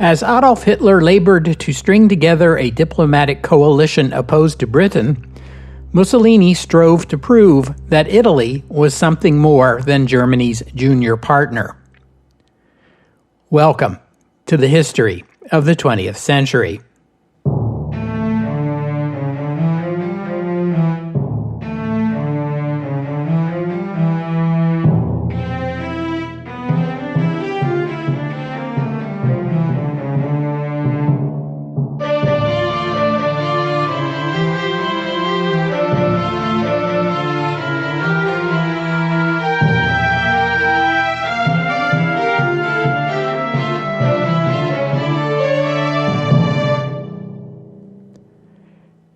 As Adolf Hitler labored to string together a diplomatic coalition opposed to Britain, Mussolini strove to prove that Italy was something more than Germany's junior partner. Welcome to the history of the 20th century.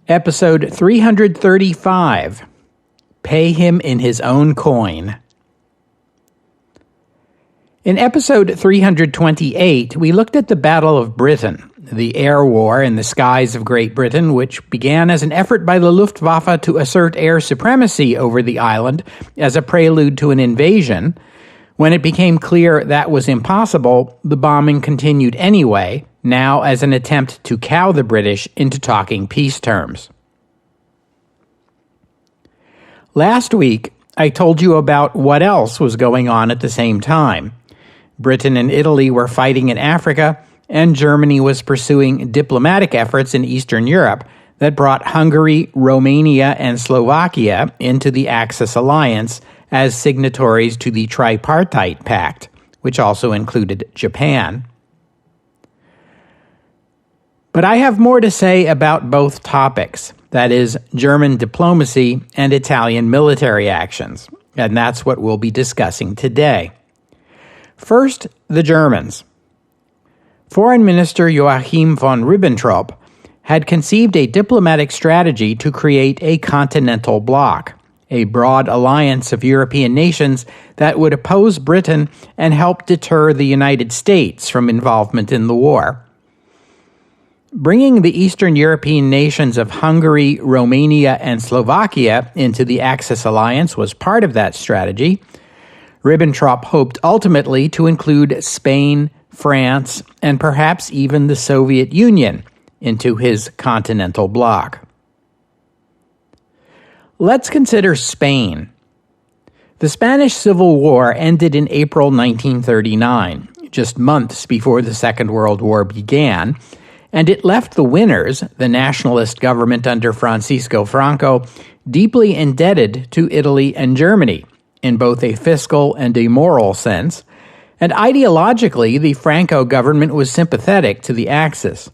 Episode 335, Pay Him in His Own Coin. In episode 328, we looked at the Battle of Britain, the air war in the skies of Great Britain, which began as an effort by the Luftwaffe to assert air supremacy over the island as a prelude to an invasion. When it became clear that was impossible, the bombing continued anyway, now as an attempt to cow the British into talking peace terms. Last week, I told you about what else was going on at the same time. Britain and Italy were fighting in Africa, and Germany was pursuing diplomatic efforts in Eastern Europe that brought Hungary, Romania, and Slovakia into the Axis alliance as signatories to the Tripartite Pact, which also included Japan. But I have more to say about both topics, that is, German diplomacy and Italian military actions, and that's what we'll be discussing today. First, the Germans. Foreign Minister Joachim von Ribbentrop had conceived a diplomatic strategy to create a continental bloc, a broad alliance of European nations that would oppose Britain and help deter the United States from involvement in the war. Bringing the Eastern European nations of Hungary, Romania, and Slovakia into the Axis alliance was part of that strategy. Ribbentrop hoped ultimately to include Spain, France, and perhaps even the Soviet Union into his continental bloc. Let's consider Spain. The Spanish Civil War ended in April 1939, just months before the Second World War began, and it left the winners, the nationalist government under Francisco Franco, deeply indebted to Italy and Germany, in both a fiscal and a moral sense, and ideologically the Franco government was sympathetic to the Axis.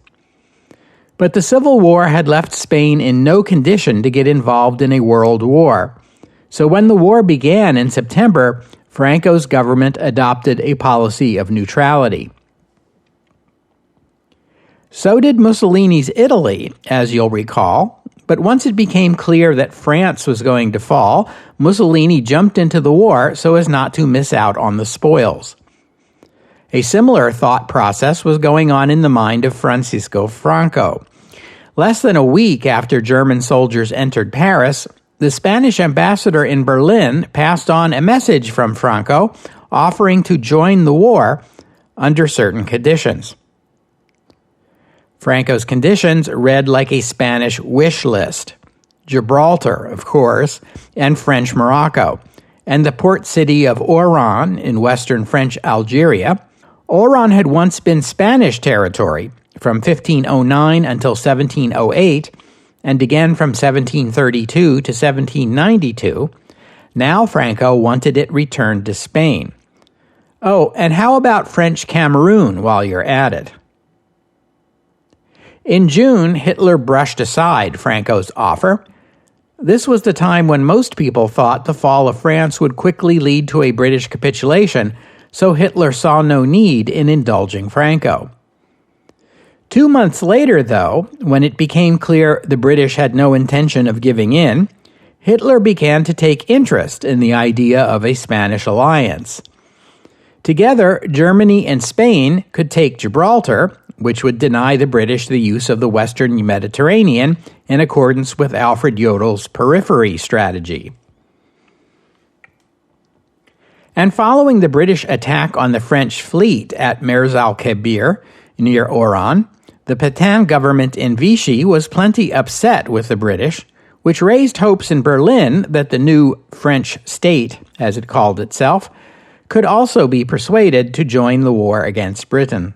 But the Civil War had left Spain in no condition to get involved in a world war. So when the war began in September, Franco's government adopted a policy of neutrality. So did Mussolini's Italy, as you'll recall, but once it became clear that France was going to fall, Mussolini jumped into the war so as not to miss out on the spoils. A similar thought process was going on in the mind of Francisco Franco. Less than a week after German soldiers entered Paris, the Spanish ambassador in Berlin passed on a message from Franco offering to join the war under certain conditions. Franco's conditions read like a Spanish wish list. Gibraltar, of course, and French Morocco, and the port city of Oran in western French Algeria. Oran had once been Spanish territory from 1509 until 1708, and again from 1732 to 1792. Now Franco wanted it returned to Spain. Oh, and how about French Cameroon while you're at it? In June, Hitler brushed aside Franco's offer. This was the time when most people thought the fall of France would quickly lead to a British capitulation, so Hitler saw no need in indulging Franco. 2 months later, though, when it became clear the British had no intention of giving in, Hitler began to take interest in the idea of a Spanish alliance. Together, Germany and Spain could take Gibraltar, which would deny the British the use of the Western Mediterranean in accordance with Alfred Jodel's periphery strategy. And following the British attack on the French fleet at Mers al-Kebir, Near Oran, the Pétain government in Vichy was plenty upset with the British, which raised hopes in Berlin that the new French state, as it called itself, could also be persuaded to join the war against Britain.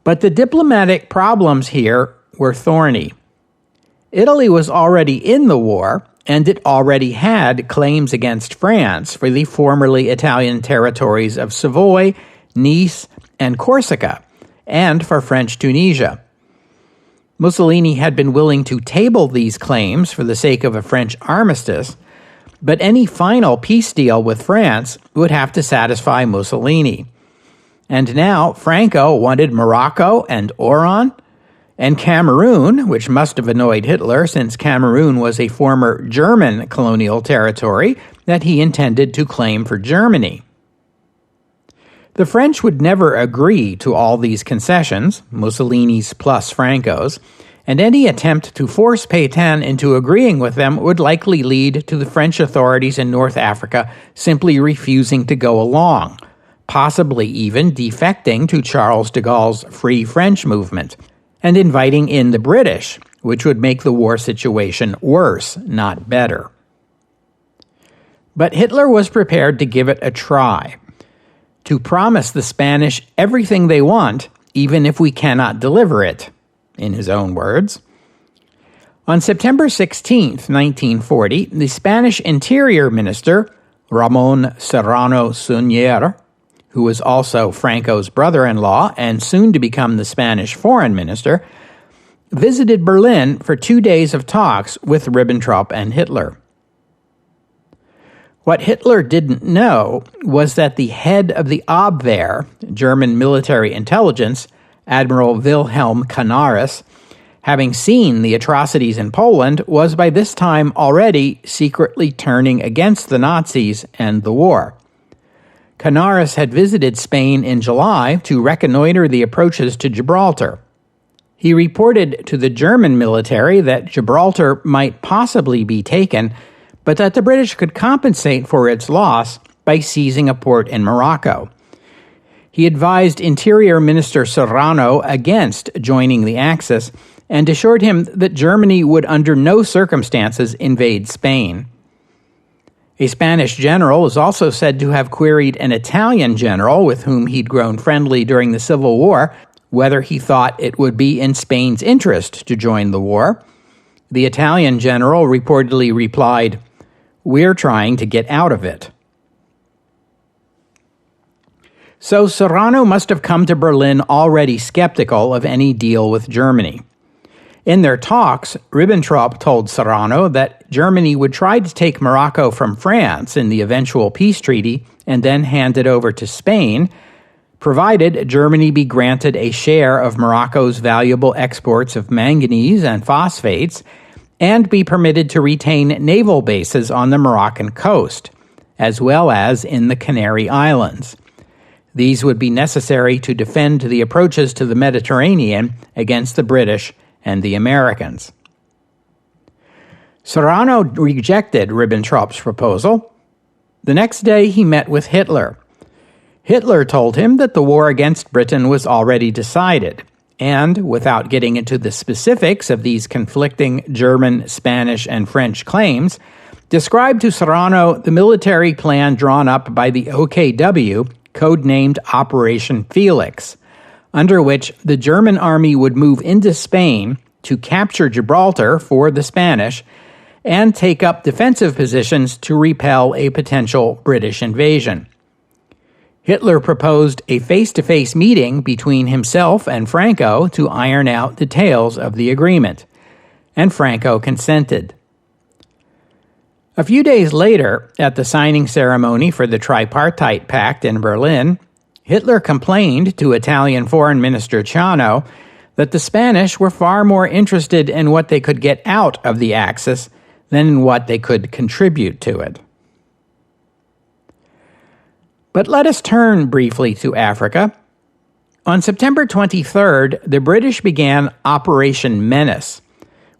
But the diplomatic problems here were thorny. Italy was already in the war, and it already had claims against France for the formerly Italian territories of Savoy, Nice, and Corsica, and for French Tunisia. Mussolini had been willing to table these claims for the sake of a French armistice, but any final peace deal with France would have to satisfy Mussolini. And now Franco wanted Morocco and Oran, and Cameroon, which must have annoyed Hitler since Cameroon was a former German colonial territory that he intended to claim for Germany. The French would never agree to all these concessions, Mussolini's plus Franco's, and any attempt to force Pétain into agreeing with them would likely lead to the French authorities in North Africa simply refusing to go along, possibly even defecting to Charles de Gaulle's Free French movement, and inviting in the British, which would make the war situation worse, not better. But Hitler was prepared to give it a try, to promise the Spanish everything they want, even if we cannot deliver it, in his own words. On September 16, 1940, the Spanish Interior Minister, Ramon Serrano Suñer, who was also Franco's brother-in-law and soon to become the Spanish Foreign Minister, visited Berlin for 2 days of talks with Ribbentrop and Hitler. What Hitler didn't know was that the head of the Abwehr, German military intelligence, Admiral Wilhelm Canaris, having seen the atrocities in Poland, was by this time already secretly turning against the Nazis and the war. Canaris had visited Spain in July to reconnoiter the approaches to Gibraltar. He reported to the German military that Gibraltar might possibly be taken, but that the British could compensate for its loss by seizing a port in Morocco. He advised Interior Minister Serrano against joining the Axis and assured him that Germany would under no circumstances invade Spain. A Spanish general is also said to have queried an Italian general with whom he'd grown friendly during the Civil War whether he thought it would be in Spain's interest to join the war. The Italian general reportedly replied, "We're trying to get out of it." So Serrano must have come to Berlin already skeptical of any deal with Germany. In their talks, Ribbentrop told Serrano that Germany would try to take Morocco from France in the eventual peace treaty and then hand it over to Spain, provided Germany be granted a share of Morocco's valuable exports of manganese and phosphates and be permitted to retain naval bases on the Moroccan coast, as well as in the Canary Islands. These would be necessary to defend the approaches to the Mediterranean against the British and the Americans. Serrano rejected Ribbentrop's proposal. The next day he met with Hitler. Hitler told him that the war against Britain was already decided, and, without getting into the specifics of these conflicting German, Spanish, and French claims, described to Serrano the military plan drawn up by the OKW, codenamed Operation Felix, under which the German army would move into Spain to capture Gibraltar for the Spanish and take up defensive positions to repel a potential British invasion. Hitler proposed a face-to-face meeting between himself and Franco to iron out details of the agreement, and Franco consented. A few days later, at the signing ceremony for the Tripartite Pact in Berlin, Hitler complained to Italian Foreign Minister Ciano that the Spanish were far more interested in what they could get out of the Axis than in what they could contribute to it. But let us turn briefly to Africa. On September 23rd, the British began Operation Menace,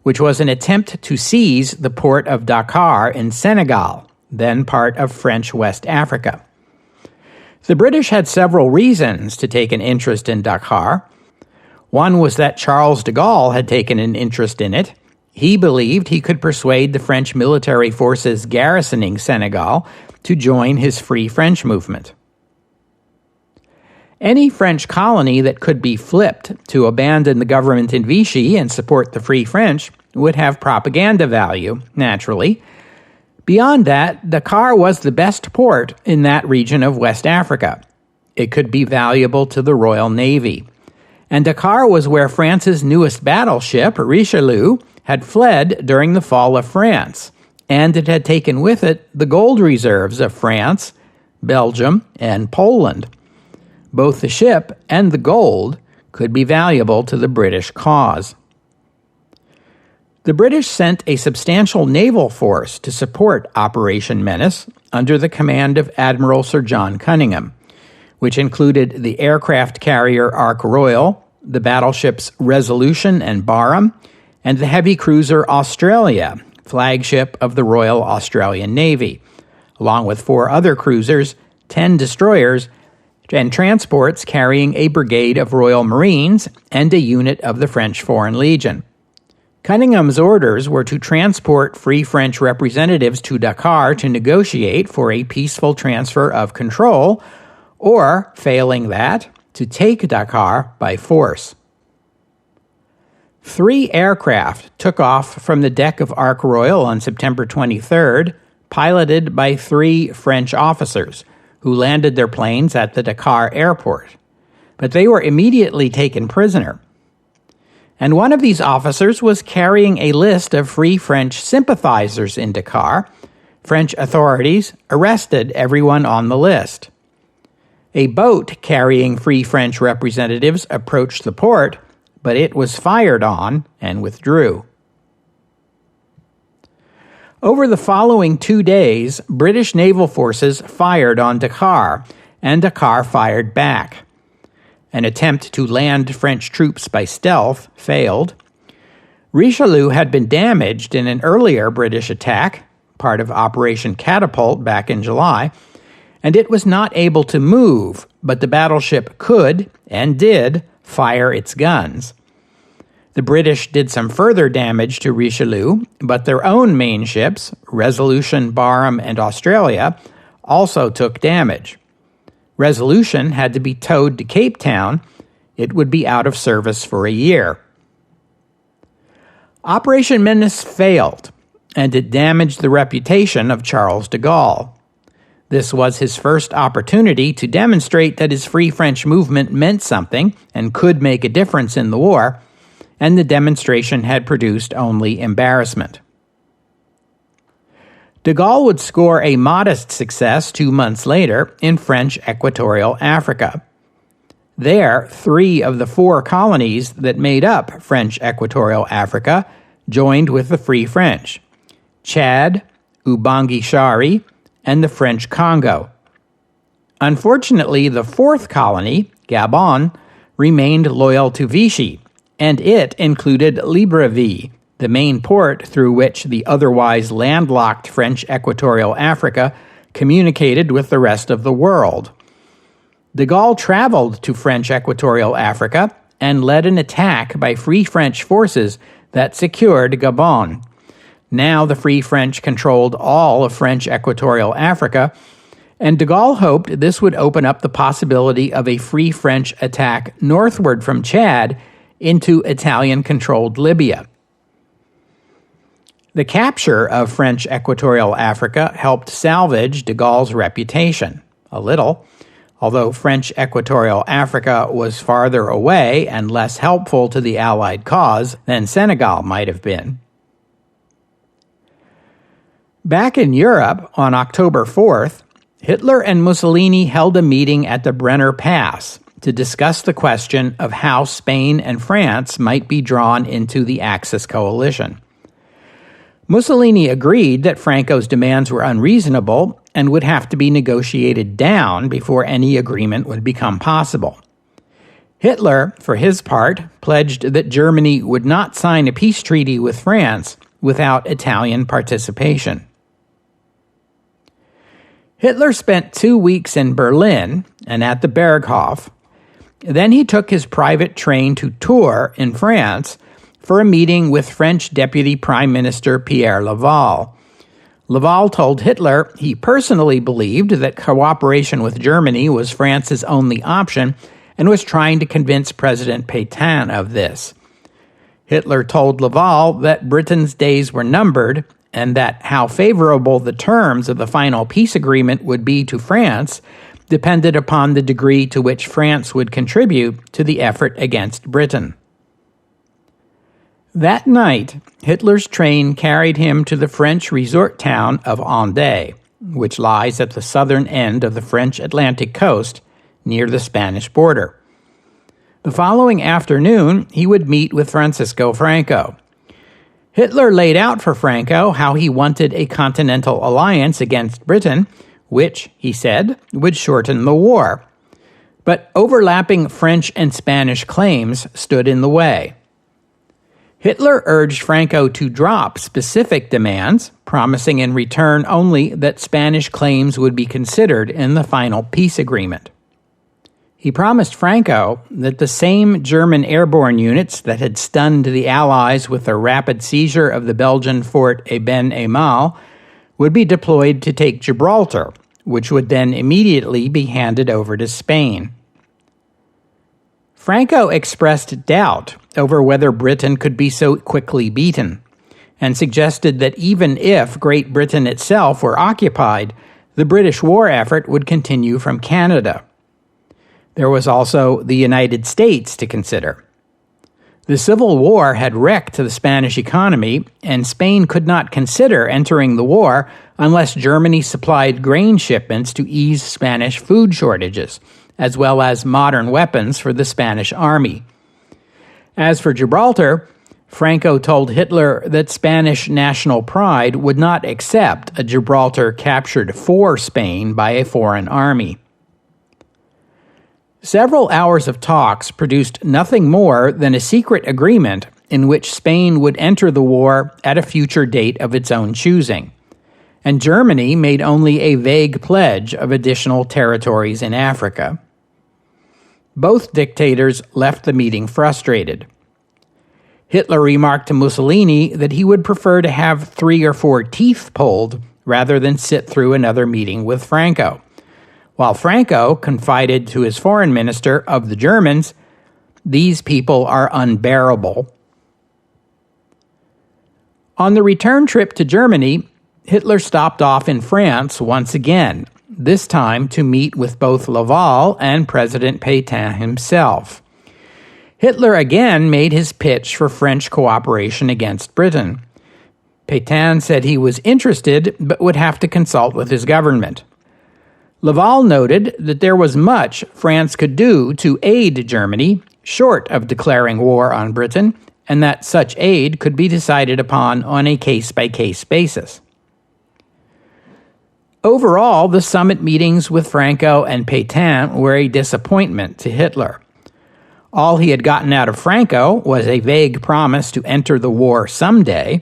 which was an attempt to seize the port of Dakar in Senegal, then part of French West Africa. The British had several reasons to take an interest in Dakar. One was that Charles de Gaulle had taken an interest in it. He believed he could persuade the French military forces garrisoning Senegal to join his Free French movement. Any French colony that could be flipped to abandon the government in Vichy and support the Free French would have propaganda value, naturally. Beyond that, Dakar was the best port in that region of West Africa. It could be valuable to the Royal Navy. And Dakar was where France's newest battleship, Richelieu, had fled during the fall of France, and it had taken with it the gold reserves of France, Belgium, and Poland. Both the ship and the gold could be valuable to the British cause. The British sent a substantial naval force to support Operation Menace under the command of Admiral Sir John Cunningham, which included the aircraft carrier Ark Royal, the battleships Resolution and Barham, and the heavy cruiser Australia, flagship of the Royal Australian Navy, along with 4 other cruisers, 10 destroyers, and transports carrying a brigade of Royal Marines and a unit of the French Foreign Legion. Cunningham's orders were to transport Free French representatives to Dakar to negotiate for a peaceful transfer of control, or, failing that, to take Dakar by force. 3 aircraft took off from the deck of Ark Royal on September 23rd, piloted by 3 French officers, who landed their planes at the Dakar airport. But they were immediately taken prisoner. And one of these officers was carrying a list of Free French sympathizers in Dakar. French authorities arrested everyone on the list. A boat carrying Free French representatives approached the port, but it was fired on and withdrew. Over the following 2 days, British naval forces fired on Dakar, and Dakar fired back. An attempt to land French troops by stealth failed. Richelieu had been damaged in an earlier British attack, part of Operation Catapult back in July, and it was not able to move, but the battleship could, and did, fire its guns. The British did some further damage to Richelieu, but their own main ships, Resolution, Barham, and Australia, also took damage. Resolution had to be towed to Cape Town. It would be out of service for a year. Operation Menace failed, and it damaged the reputation of Charles de Gaulle. This was his first opportunity to demonstrate that his Free French movement meant something and could make a difference in the war, and the demonstration had produced only embarrassment. De Gaulle would score a modest success 2 months later in French Equatorial Africa. There, 3 of the 4 colonies that made up French Equatorial Africa joined with the Free French: Chad, Ubangi-Chari, and the French Congo. Unfortunately, the 4th colony, Gabon, remained loyal to Vichy, and it included Libreville, the main port through which the otherwise landlocked French Equatorial Africa communicated with the rest of the world. De Gaulle traveled to French Equatorial Africa and led an attack by Free French forces that secured Gabon. Now the Free French controlled all of French Equatorial Africa, and de Gaulle hoped this would open up the possibility of a Free French attack northward from Chad into Italian-controlled Libya. The capture of French Equatorial Africa helped salvage de Gaulle's reputation, a little, although French Equatorial Africa was farther away and less helpful to the Allied cause than Senegal might have been. Back in Europe, on October 4th, Hitler and Mussolini held a meeting at the Brenner Pass to discuss the question of how Spain and France might be drawn into the Axis coalition. Mussolini agreed that Franco's demands were unreasonable and would have to be negotiated down before any agreement would become possible. Hitler, for his part, pledged that Germany would not sign a peace treaty with France without Italian participation. Hitler spent 2 weeks in Berlin and at the Berghof. Then he took his private train to Tours in France for a meeting with French Deputy Prime Minister Pierre Laval. Laval told Hitler he personally believed that cooperation with Germany was France's only option and was trying to convince President Pétain of this. Hitler told Laval that Britain's days were numbered and that how favorable the terms of the final peace agreement would be to France depended upon the degree to which France would contribute to the effort against Britain. That night, Hitler's train carried him to the French resort town of Andé, which lies at the southern end of the French Atlantic coast near the Spanish border. The following afternoon, he would meet with Francisco Franco. Hitler laid out for Franco how he wanted a continental alliance against Britain, which, he said, would shorten the war. But overlapping French and Spanish claims stood in the way. Hitler urged Franco to drop specific demands, promising in return only that Spanish claims would be considered in the final peace agreement. He promised Franco that the same German airborne units that had stunned the Allies with the rapid seizure of the Belgian fort Eben-Emael would be deployed to take Gibraltar, which would then immediately be handed over to Spain. Franco expressed doubt over whether Britain could be so quickly beaten, and suggested that even if Great Britain itself were occupied, the British war effort would continue from Canada. There was also the United States to consider. The Civil War had wrecked the Spanish economy, and Spain could not consider entering the war unless Germany supplied grain shipments to ease Spanish food shortages, as well as modern weapons for the Spanish army. As for Gibraltar, Franco told Hitler that Spanish national pride would not accept a Gibraltar captured for Spain by a foreign army. Several hours of talks produced nothing more than a secret agreement in which Spain would enter the war at a future date of its own choosing, and Germany made only a vague pledge of additional territories in Africa. Both dictators left the meeting frustrated. Hitler remarked to Mussolini that he would prefer to have 3 or 4 teeth pulled rather than sit through another meeting with Franco, while Franco confided to his foreign minister of the Germans, "These people are unbearable." On the return trip to Germany, Hitler stopped off in France once again, this time to meet with both Laval and President Pétain himself. Hitler again made his pitch for French cooperation against Britain. Pétain said he was interested but would have to consult with his government. Laval noted that there was much France could do to aid Germany, short of declaring war on Britain, and that such aid could be decided upon on a case-by-case basis. Overall, the summit meetings with Franco and Pétain were a disappointment to Hitler. All he had gotten out of Franco was a vague promise to enter the war someday,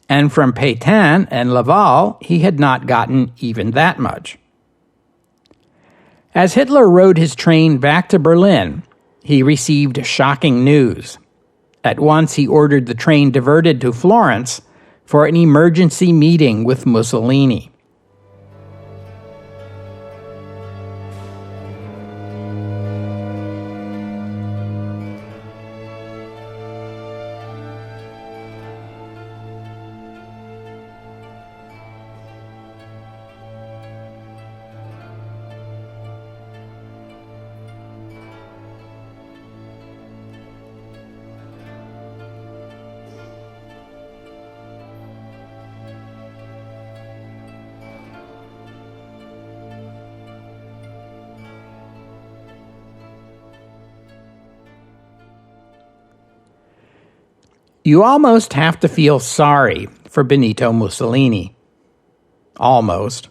and from Pétain and Laval he had not gotten even that much. As Hitler rode his train back to Berlin, he received shocking news. At once he ordered the train diverted to Florence for an emergency meeting with Mussolini. You almost have to feel sorry for Benito Mussolini. Almost.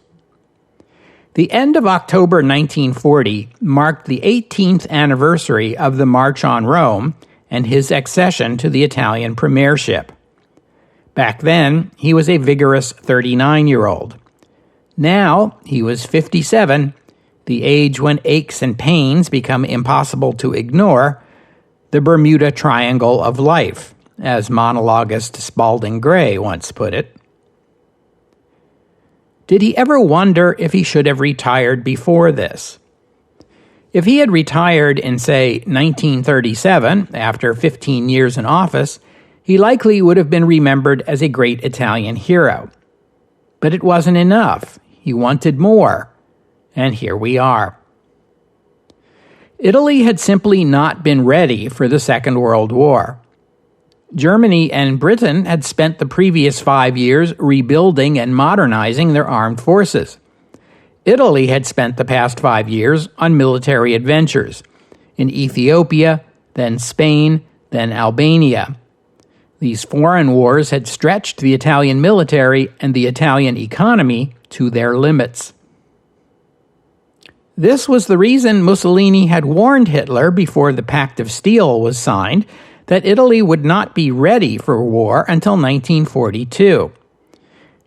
The end of October 1940 marked the 18th anniversary of the March on Rome and his accession to the Italian premiership. Back then, he was a vigorous 39-year-old. Now he was 57, the age when aches and pains become impossible to ignore, the Bermuda Triangle of life, as monologuist Spalding Gray once put it. Did he ever wonder if he should have retired before this? If he had retired in, say, 1937, after 15 years in office, he likely would have been remembered as a great Italian hero. But it wasn't enough. He wanted more. And here we are. Italy had simply not been ready for the Second World War. Germany and Britain had spent the previous 5 years rebuilding and modernizing their armed forces. Italy had spent the past 5 years on military adventures in Ethiopia, then Spain, then Albania. These foreign wars had stretched the Italian military and the Italian economy to their limits. This was the reason Mussolini had warned Hitler before the Pact of Steel was signed that Italy would not be ready for war until 1942.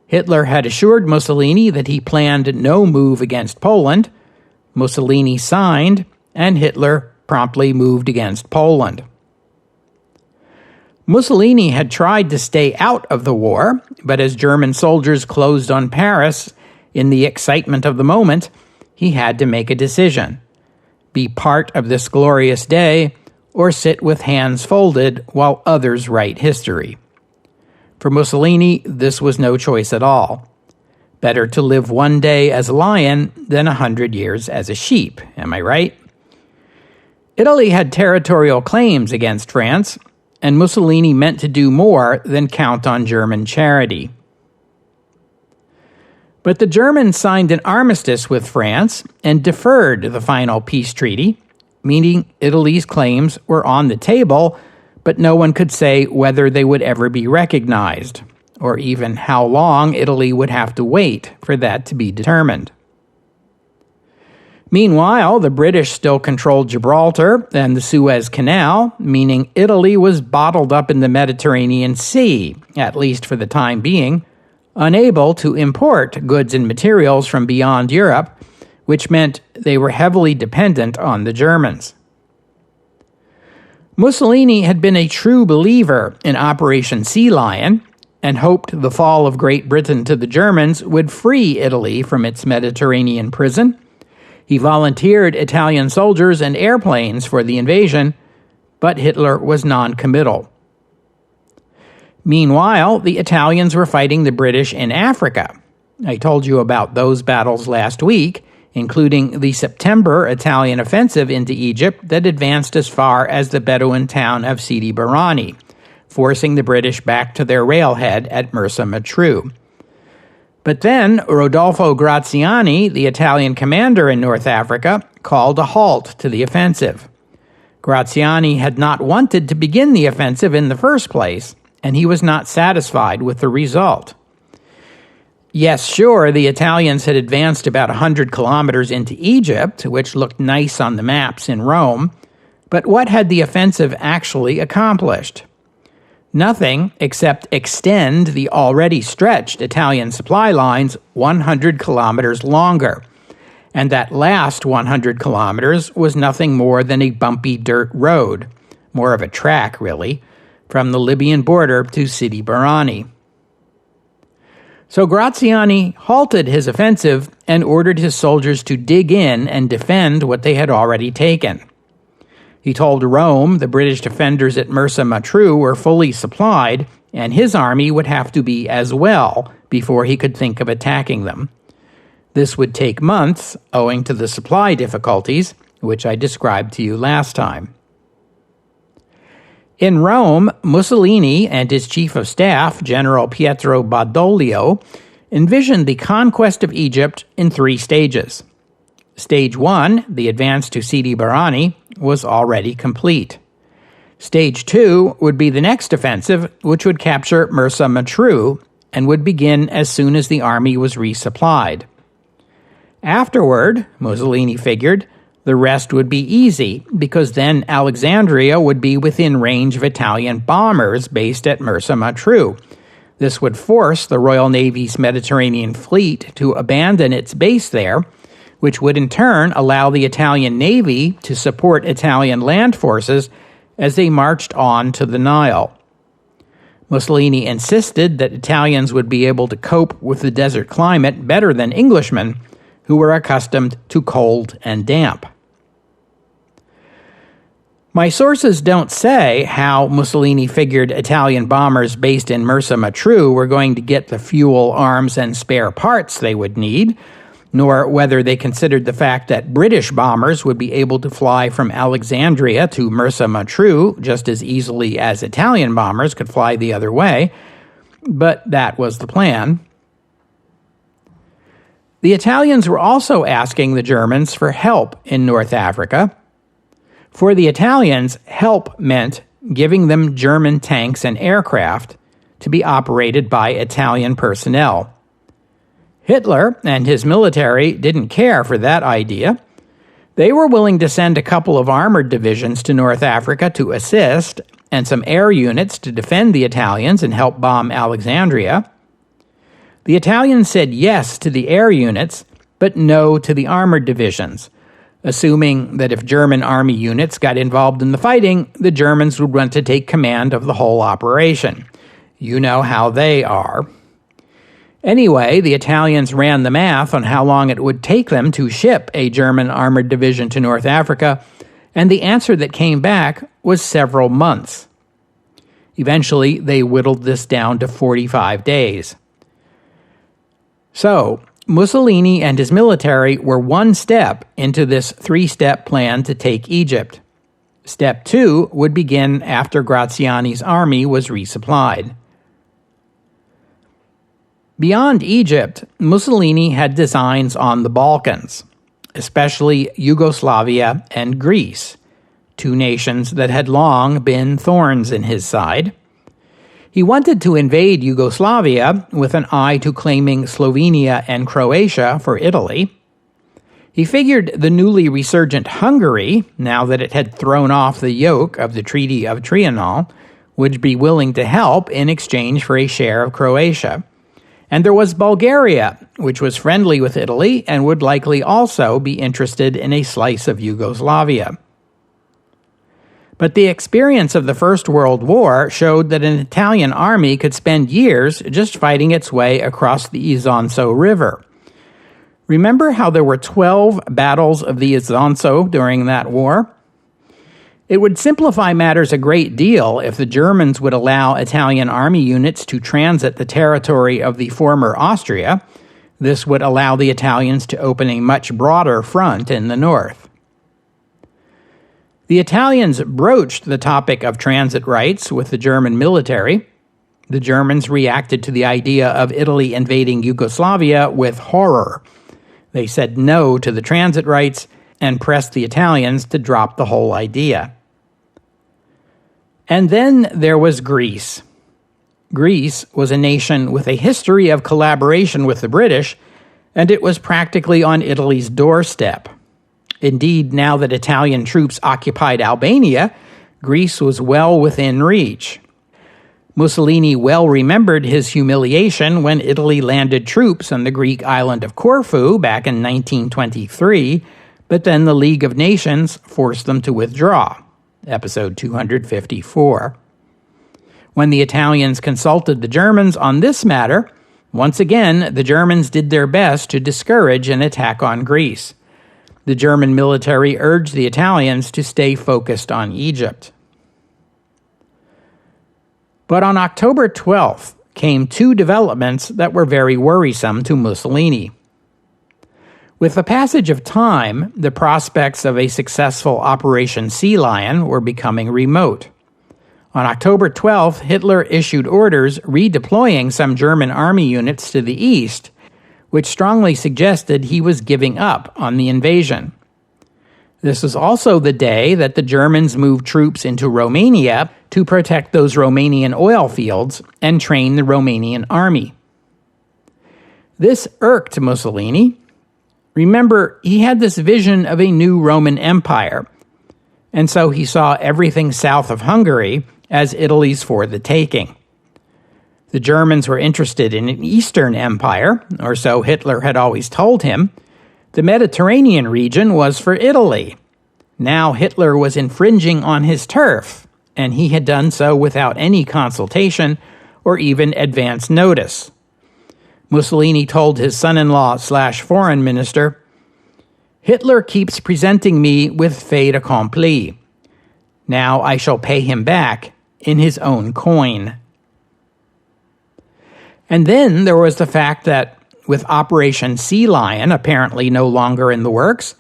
Hitler had assured Mussolini that he planned no move against Poland. Mussolini signed, and Hitler promptly moved against Poland. Mussolini had tried to stay out of the war, but as German soldiers closed on Paris, in the excitement of the moment, he had to make a decision: be part of this glorious day, or sit with hands folded while others write history. For Mussolini, this was no choice at all. Better to live one day as a lion than 100 years as a sheep, am I right? Italy had territorial claims against France, and Mussolini meant to do more than count on German charity. But the Germans signed an armistice with France and deferred the final peace treaty, meaning Italy's claims were on the table, but no one could say whether they would ever be recognized, or even how long Italy would have to wait for that to be determined. Meanwhile, the British still controlled Gibraltar and the Suez Canal, meaning Italy was bottled up in the Mediterranean Sea, at least for the time being, unable to import goods and materials from beyond Europe, which meant they were heavily dependent on the Germans. Mussolini had been a true believer in Operation Sea Lion and hoped the fall of Great Britain to the Germans would free Italy from its Mediterranean prison. He volunteered Italian soldiers and airplanes for the invasion, but Hitler was non-committal. Meanwhile, the Italians were fighting the British in Africa. I told you about those battles last week, including the September Italian offensive into Egypt that advanced as far as the Bedouin town of Sidi Barrani, forcing the British back to their railhead at Mersa Matruh. But then Rodolfo Graziani, the Italian commander in North Africa, called a halt to the offensive. Graziani had not wanted to begin the offensive in the first place, and he was not satisfied with the result. Yes, sure, the Italians had advanced about 100 kilometers into Egypt, which looked nice on the maps in Rome, but what had the offensive actually accomplished? Nothing except extend the already stretched Italian supply lines 100 kilometers longer, and that last 100 kilometers was nothing more than a bumpy dirt road, more of a track, really, from the Libyan border to Sidi Barrani. So Graziani halted his offensive and ordered his soldiers to dig in and defend what they had already taken. He told Rome the British defenders at Mersa Matruh were fully supplied, and his army would have to be as well before he could think of attacking them. This would take months, owing to the supply difficulties, which I described to you last time. In Rome, Mussolini and his chief of staff, General Pietro Badoglio, envisioned the conquest of Egypt in 3 stages. Stage 1, the advance to Sidi Barrani, was already complete. Stage 2 would be the next offensive, which would capture Mersa Matruh and would begin as soon as the army was resupplied. Afterward, Mussolini figured, the rest would be easy, because then Alexandria would be within range of Italian bombers based at Mersa Matruh. This would force the Royal Navy's Mediterranean Fleet to abandon its base there, which would in turn allow the Italian Navy to support Italian land forces as they marched on to the Nile. Mussolini insisted that Italians would be able to cope with the desert climate better than Englishmen, who were accustomed to cold and damp. My sources don't say how Mussolini figured Italian bombers based in Mersa Matruh were going to get the fuel, arms, and spare parts they would need, nor whether they considered the fact that British bombers would be able to fly from Alexandria to Mersa Matruh just as easily as Italian bombers could fly the other way, but that was the plan. The Italians were also asking the Germans for help in North Africa. For the Italians, help meant giving them German tanks and aircraft to be operated by Italian personnel. Hitler and his military didn't care for that idea. They were willing to send a couple of armored divisions to North Africa to assist, and some air units to defend the Italians and help bomb Alexandria. The Italians said yes to the air units, but no to the armored divisions, assuming that if German army units got involved in the fighting, the Germans would want to take command of the whole operation. You know how they are. Anyway, the Italians ran the math on how long it would take them to ship a German armored division to North Africa, and the answer that came back was several months. Eventually, they whittled this down to 45 days. So, Mussolini and his military were one step into this three-step plan to take Egypt. Step 2 would begin after Graziani's army was resupplied. Beyond Egypt, Mussolini had designs on the Balkans, especially Yugoslavia and Greece, two nations that had long been thorns in his side. He wanted to invade Yugoslavia with an eye to claiming Slovenia and Croatia for Italy. He figured the newly resurgent Hungary, now that it had thrown off the yoke of the Treaty of Trianon, would be willing to help in exchange for a share of Croatia. And there was Bulgaria, which was friendly with Italy and would likely also be interested in a slice of Yugoslavia. But the experience of the First World War showed that an Italian army could spend years just fighting its way across the Isonzo River. Remember how there were 12 battles of the Isonzo during that war? It would simplify matters a great deal if the Germans would allow Italian army units to transit the territory of the former Austria. This would allow the Italians to open a much broader front in the north. The Italians broached the topic of transit rights with the German military. The Germans reacted to the idea of Italy invading Yugoslavia with horror. They said no to the transit rights and pressed the Italians to drop the whole idea. And then there was Greece. Greece was a nation with a history of collaboration with the British, and it was practically on Italy's doorstep. Indeed, now that Italian troops occupied Albania, Greece was well within reach. Mussolini well remembered his humiliation when Italy landed troops on the Greek island of Corfu back in 1923, but then the League of Nations forced them to withdraw. Episode 254. When the Italians consulted the Germans on this matter, once again, the Germans did their best to discourage an attack on Greece. The German military urged the Italians to stay focused on Egypt. But on October 12th came two developments that were very worrisome to Mussolini. With the passage of time, the prospects of a successful Operation Sea Lion were becoming remote. On October 12th, Hitler issued orders redeploying some German army units to the east, which strongly suggested he was giving up on the invasion. This was also the day that the Germans moved troops into Romania to protect those Romanian oil fields and train the Romanian army. This irked Mussolini. Remember, he had this vision of a new Roman Empire, and so he saw everything south of Hungary as Italy's for the taking. The Germans were interested in an Eastern empire, or so Hitler had always told him. The Mediterranean region was for Italy. Now Hitler was infringing on his turf, and he had done so without any consultation or even advance notice. Mussolini told his son-in-law/foreign minister, "Hitler keeps presenting me with fait accompli. Now I shall pay him back in his own coin." And then there was the fact that, with Operation Sea Lion apparently no longer in the works,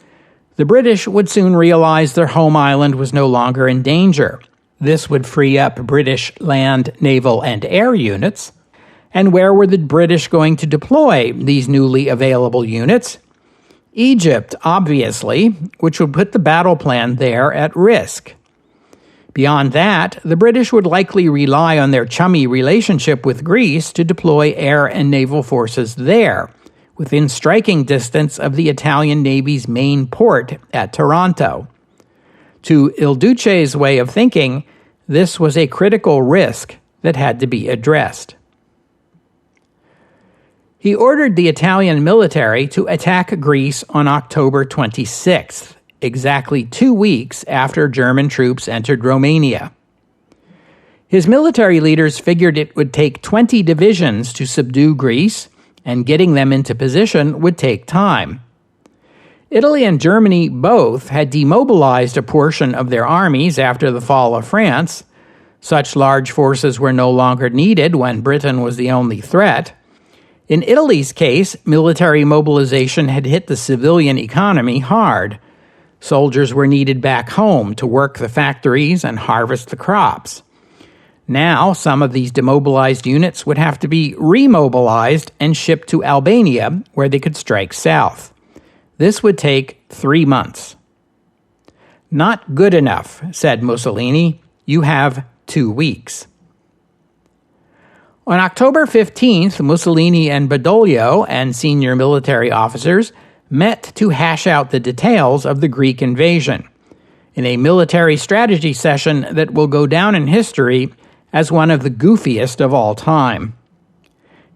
the British would soon realize their home island was no longer in danger. This would free up British land, naval, and air units. And where were the British going to deploy these newly available units? Egypt, obviously, which would put the battle plan there at risk. Beyond that, the British would likely rely on their chummy relationship with Greece to deploy air and naval forces there, within striking distance of the Italian Navy's main port at Taranto. To Il Duce's way of thinking, this was a critical risk that had to be addressed. He ordered the Italian military to attack Greece on October 26th, exactly 2 weeks after German troops entered Romania. His military leaders figured it would take 20 divisions to subdue Greece, and getting them into position would take time. Italy and Germany both had demobilized a portion of their armies after the fall of France. Such large forces were no longer needed when Britain was the only threat. In Italy's case, military mobilization had hit the civilian economy hard. Soldiers were needed back home to work the factories and harvest the crops. Now, some of these demobilized units would have to be remobilized and shipped to Albania, where they could strike south. This would take 3 months. "Not good enough," said Mussolini. "You have 2 weeks." On October 15th, Mussolini and Badoglio and senior military officers met to hash out the details of the Greek invasion, in a military strategy session that will go down in history as one of the goofiest of all time.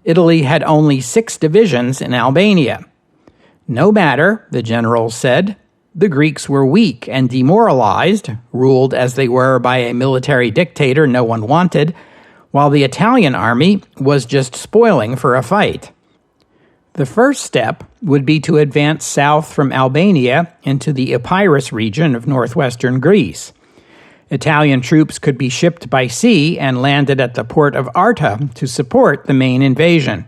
Italy had only 6 divisions in Albania. No matter, the generals said, the Greeks were weak and demoralized, ruled as they were by a military dictator no one wanted, while the Italian army was just spoiling for a fight. The first step would be to advance south from Albania into the Epirus region of northwestern Greece. Italian troops could be shipped by sea and landed at the port of Arta to support the main invasion.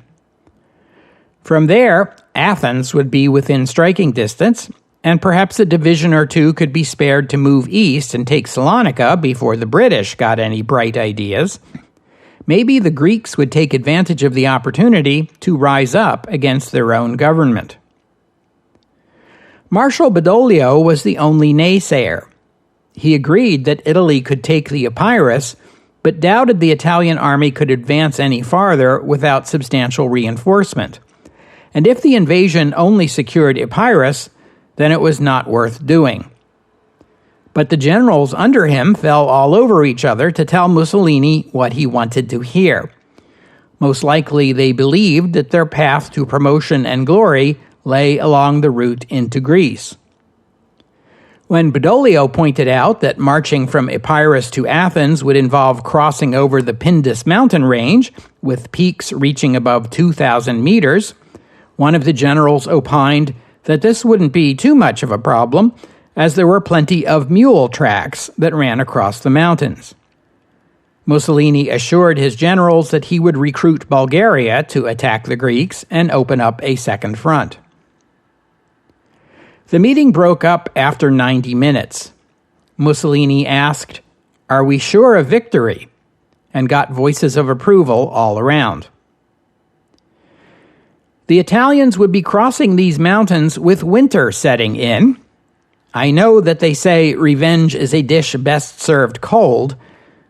From there, Athens would be within striking distance, and perhaps a division or two could be spared to move east and take Salonika before the British got any bright ideas. Maybe the Greeks would take advantage of the opportunity to rise up against their own government. Marshal Badoglio was the only naysayer. He agreed that Italy could take the Epirus, but doubted the Italian army could advance any farther without substantial reinforcement. And if the invasion only secured Epirus, then it was not worth doing. But the generals under him fell all over each other to tell Mussolini what he wanted to hear. Most likely they believed that their path to promotion and glory lay along the route into Greece. When Badoglio pointed out that marching from Epirus to Athens would involve crossing over the Pindus mountain range, with peaks reaching above 2,000 meters, one of the generals opined that this wouldn't be too much of a problem, as there were plenty of mule tracks that ran across the mountains. Mussolini assured his generals that he would recruit Bulgaria to attack the Greeks and open up a second front. The meeting broke up after 90 minutes. Mussolini asked, "Are we sure of victory?" and got voices of approval all around. The Italians would be crossing these mountains with winter setting in. I know that they say revenge is a dish best served cold,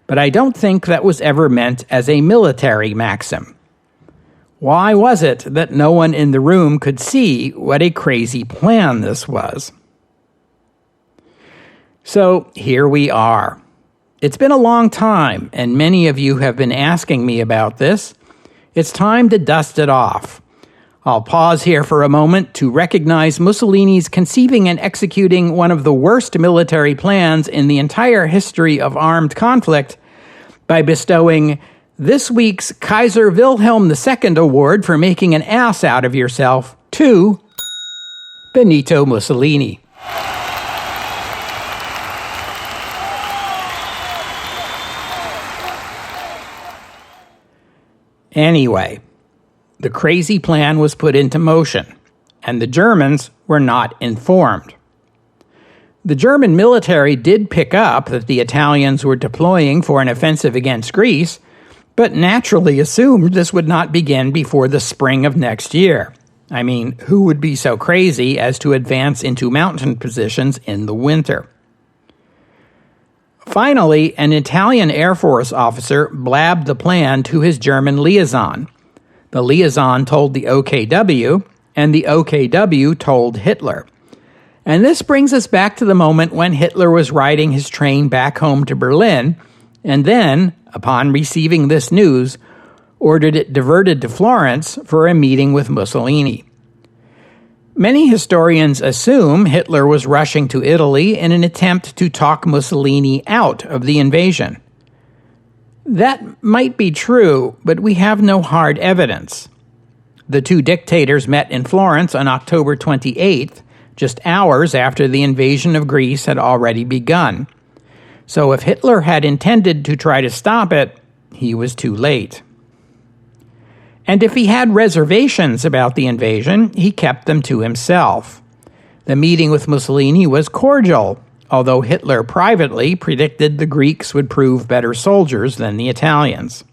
but I don't think that was ever meant as a military maxim. Why was it that no one in the room could see what a crazy plan this was? So here we are. It's been a long time, and many of you have been asking me about this. It's time to dust it off. I'll pause here for a moment to recognize Mussolini's conceiving and executing one of the worst military plans in the entire history of armed conflict by bestowing this week's Kaiser Wilhelm II Award for making an ass out of yourself to Benito Mussolini. Anyway, the crazy plan was put into motion, and the Germans were not informed. The German military did pick up that the Italians were deploying for an offensive against Greece, but naturally assumed this would not begin before the spring of next year. I mean, who would be so crazy as to advance into mountain positions in the winter? Finally, an Italian Air Force officer blabbed the plan to his German liaison. The liaison told the OKW, and the OKW told Hitler. And this brings us back to the moment when Hitler was riding his train back home to Berlin, and then, upon receiving this news, ordered it diverted to Florence for a meeting with Mussolini. Many historians assume Hitler was rushing to Italy in an attempt to talk Mussolini out of the invasion. That might be true, but we have no hard evidence. The two dictators met in Florence on October 28th, just hours after the invasion of Greece had already begun. So if Hitler had intended to try to stop it, he was too late. And if he had reservations about the invasion, he kept them to himself. The meeting with Mussolini was cordial, although Hitler privately predicted the Greeks would prove better soldiers than the Italians.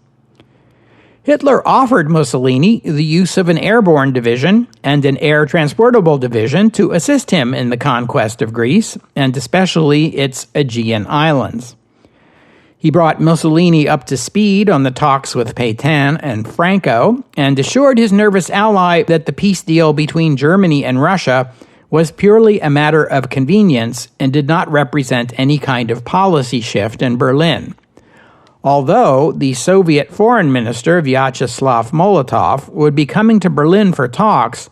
Hitler offered Mussolini the use of an airborne division and an air transportable division to assist him in the conquest of Greece, and especially its Aegean islands. He brought Mussolini up to speed on the talks with Pétain and Franco, and assured his nervous ally that the peace deal between Germany and Russia was purely a matter of convenience and did not represent any kind of policy shift in Berlin. Although the Soviet foreign minister Vyacheslav Molotov would be coming to Berlin for talks,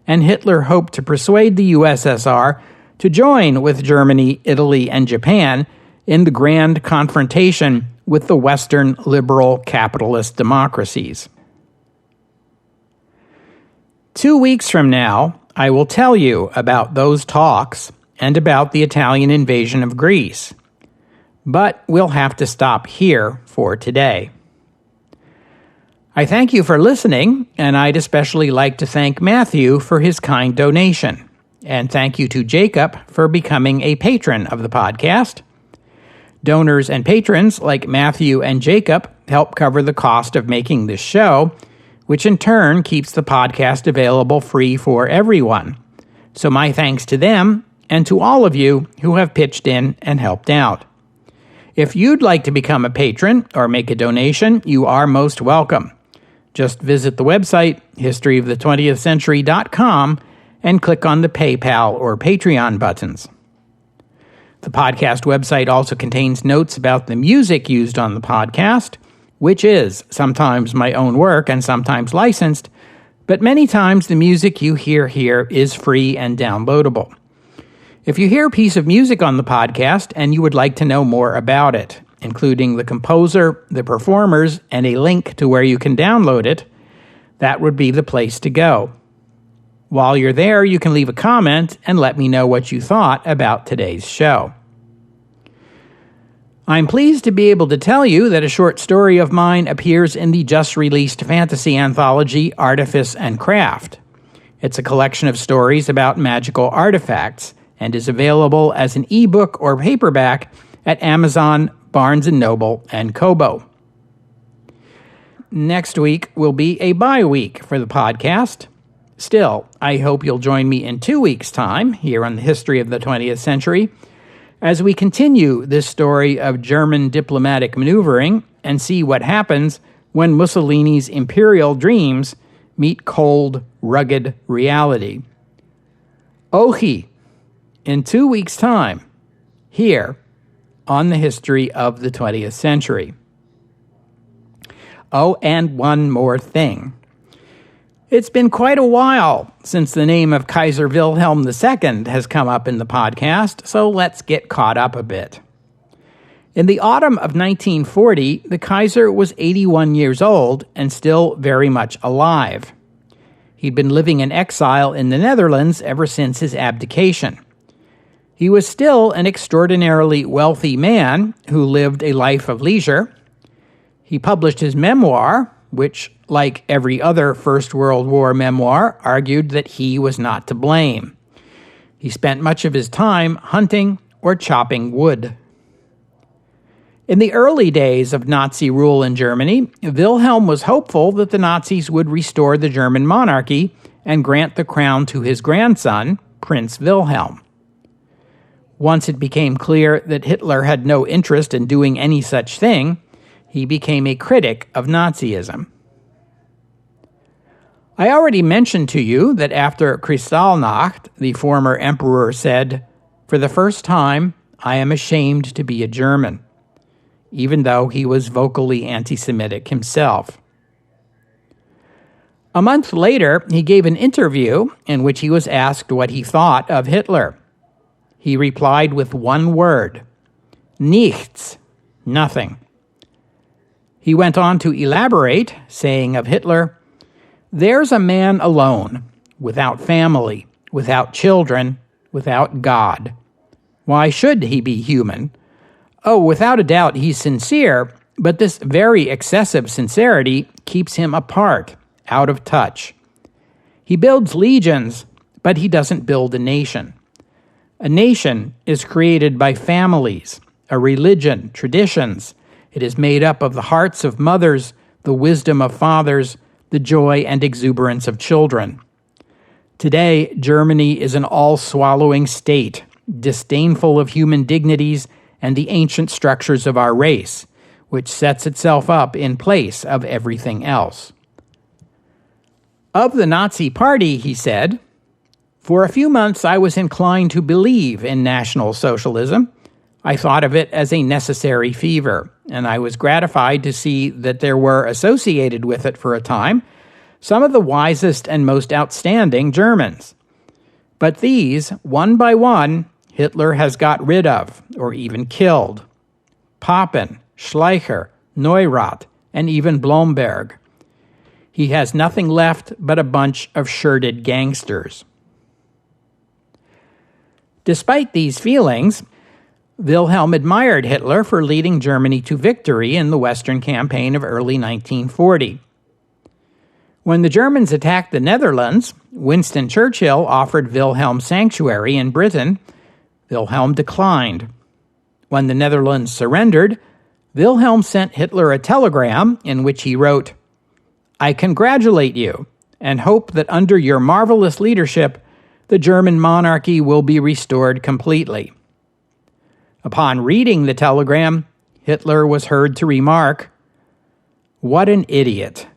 and Hitler hoped to persuade the USSR to join with Germany, Italy, and Japan in the grand confrontation with the Western liberal capitalist democracies. 2 weeks from now, I will tell you about those talks and about the Italian invasion of Greece. But we'll have to stop here for today. I thank you for listening, and I'd especially like to thank Matthew for his kind donation. And thank you to Jacob for becoming a patron of the podcast. Donors and patrons like Matthew and Jacob help cover the cost of making this show, which in turn keeps the podcast available free for everyone. So my thanks to them and to all of you who have pitched in and helped out. If you'd like to become a patron or make a donation, you are most welcome. Just visit the website, historyofthe20thcentury.com, and click on the PayPal or Patreon buttons. The podcast website also contains notes about the music used on the podcast, which is sometimes my own work and sometimes licensed, but many times the music you hear here is free and downloadable. If you hear a piece of music on the podcast and you would like to know more about it, including the composer, the performers, and a link to where you can download it, that would be the place to go. While you're there, you can leave a comment and let me know what you thought about today's show. I'm pleased to be able to tell you that a short story of mine appears in the just-released fantasy anthology Artifice and Craft. It's a collection of stories about magical artifacts and is available as an ebook or paperback at Amazon, Barnes & Noble, and Kobo. Next week will be a bye week for the podcast. Still, I hope you'll join me in 2 weeks' time here on the History of the 20th Century as we continue this story of German diplomatic maneuvering and see what happens when Mussolini's imperial dreams meet cold, rugged reality. Ohi, in 2 weeks' time, here on the History of the 20th Century. Oh, and one more thing. It's been quite a while since the name of Kaiser Wilhelm II has come up in the podcast, so let's get caught up a bit. In the autumn of 1940, the Kaiser was 81 years old and still very much alive. He'd been living in exile in the Netherlands ever since his abdication. He was still an extraordinarily wealthy man who lived a life of leisure. He published his memoir, which, like every other First World War memoir, argued that he was not to blame. He spent much of his time hunting or chopping wood. In the early days of Nazi rule in Germany, Wilhelm was hopeful that the Nazis would restore the German monarchy and grant the crown to his grandson, Prince Wilhelm. Once it became clear that Hitler had no interest in doing any such thing, he became a critic of Nazism. I already mentioned to you that after Kristallnacht, the former emperor said, "For the first time, I am ashamed to be a German," even though he was vocally anti-Semitic himself. A month later, he gave an interview in which he was asked what he thought of Hitler. He replied with one word, "Nichts," nothing. He went on to elaborate, saying of Hitler, "There's a man alone, without family, without children, without God. Why should he be human? Oh, without a doubt he's sincere, but this very excessive sincerity keeps him apart, out of touch. He builds legions, but he doesn't build a nation. A nation is created by families, a religion, traditions. It is made up of the hearts of mothers, the wisdom of fathers, the joy and exuberance of children. Today, Germany is an all-swallowing state, disdainful of human dignities and the ancient structures of our race, which sets itself up in place of everything else." Of the Nazi Party, he said, "For a few months I was inclined to believe in National Socialism. I thought of it as a necessary fever, and I was gratified to see that there were associated with it for a time some of the wisest and most outstanding Germans. But these, one by one, Hitler has got rid of, or even killed. Papen, Schleicher, Neurath, and even Blomberg. He has nothing left but a bunch of shirted gangsters." Despite these feelings, Wilhelm admired Hitler for leading Germany to victory in the Western campaign of early 1940. When the Germans attacked the Netherlands, Winston Churchill offered Wilhelm sanctuary in Britain. Wilhelm declined. When the Netherlands surrendered, Wilhelm sent Hitler a telegram in which he wrote, "I congratulate you and hope that under your marvelous leadership, the German monarchy will be restored completely." Upon reading the telegram, Hitler was heard to remark, "What an idiot."